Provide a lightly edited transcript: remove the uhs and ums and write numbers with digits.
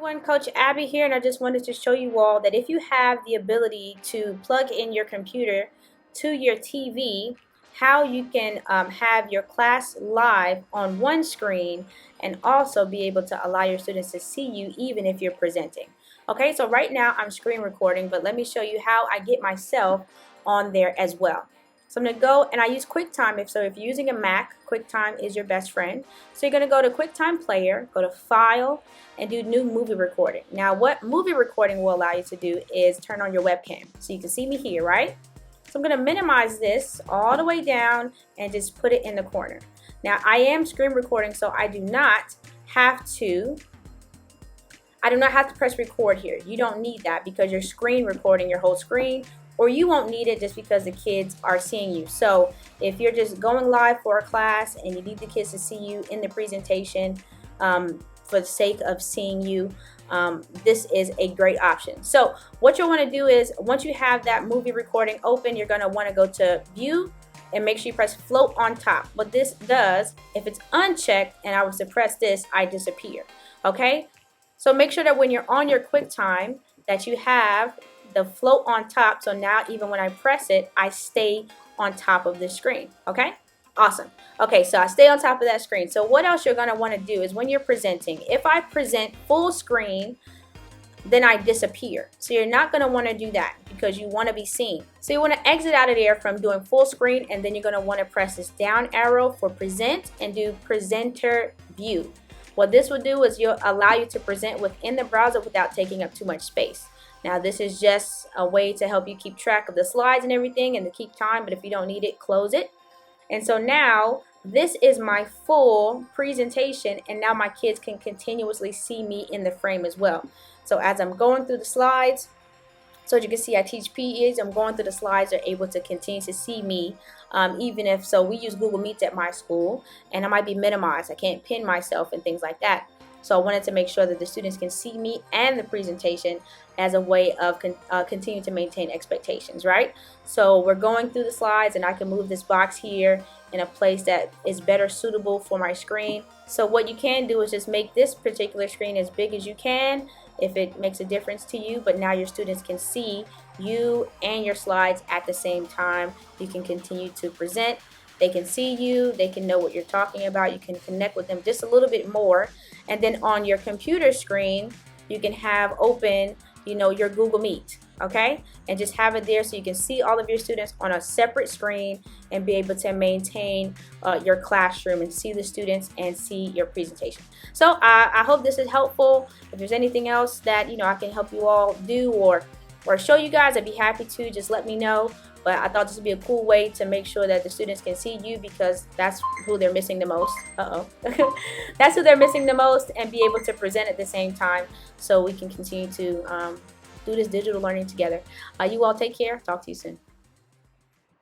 Everyone, Coach Abby here, and I just wanted to show you all that if you have the ability to plug in your computer to your TV, how you can have your class live on one screen and also be able to allow your students to see you even if you're presenting. Okay, so right now I'm screen recording, but let me show you how I get myself on there as well. So I'm going to go, and I use Quicktime. If you're using a Mac, Quicktime is your best friend. So you're going to go to Quicktime Player, go to File, and do New Movie Recording. Now what movie recording will allow you to do is turn on your webcam. So you can see me here, right? So I'm going to minimize this all the way down and just put it in the corner. Now I am screen recording, so I do not have to press record here. You don't need that because you're screen recording your whole screen, or you won't need it just because the kids are seeing you. So if you're just going live for a class and you need the kids to see you in the presentation for the sake of seeing you, this is a great option. So what you'll want to do is, once you have that movie recording open, you're going to want to go to View and make sure you press Float on Top. What this does, if it's unchecked and I was to press this, I disappear. Okay? So make sure that when you're on your QuickTime that you have the float on top, so now even when I press it, I stay on top of the screen. Okay? Awesome. Okay, so I stay on top of that screen. So what else you're going to want to do is when you're presenting, if I present full screen, then I disappear. So you're not going to want to do that because you want to be seen. So you want to exit out of there from doing full screen, and then you're going to want to press this down arrow for present and do presenter view. What this will do is you'll allow you to present within the browser without taking up too much space. Now this is just a way to help you keep track of the slides and everything and to keep time, but if you don't need it, close it. And so now this is my full presentation, and now my kids can continuously see me in the frame as well. So as I'm going through the slides, so as you can see, I teach PEs. I'm going through the slides. They're able to continue to see me, even if, so we use Google Meets at my school, and I might be minimized. I can't pin myself and things like that. So I wanted to make sure that the students can see me and the presentation as a way of continuing to maintain expectations, right? So we're going through the slides, and I can move this box here in a place that is better suitable for my screen. So what you can do is just make this particular screen as big as you can if it makes a difference to you, but now your students can see you and your slides at the same time. You can continue to present. They can see you, they can know what you're talking about, you can connect with them just a little bit more. And then on your computer screen, you can have open, your Google Meet, okay? And just have it there so you can see all of your students on a separate screen and be able to maintain your classroom and see the students and see your presentation. So I hope this is helpful. If there's anything else that, I can help you all do or show you guys, I'd be happy to. Just let me know. But I thought this would be a cool way to make sure that the students can see you, because that's who they're missing the most. That's who they're missing the most, and be able to present at the same time so we can continue to do this digital learning together. You all take care. Talk to you soon.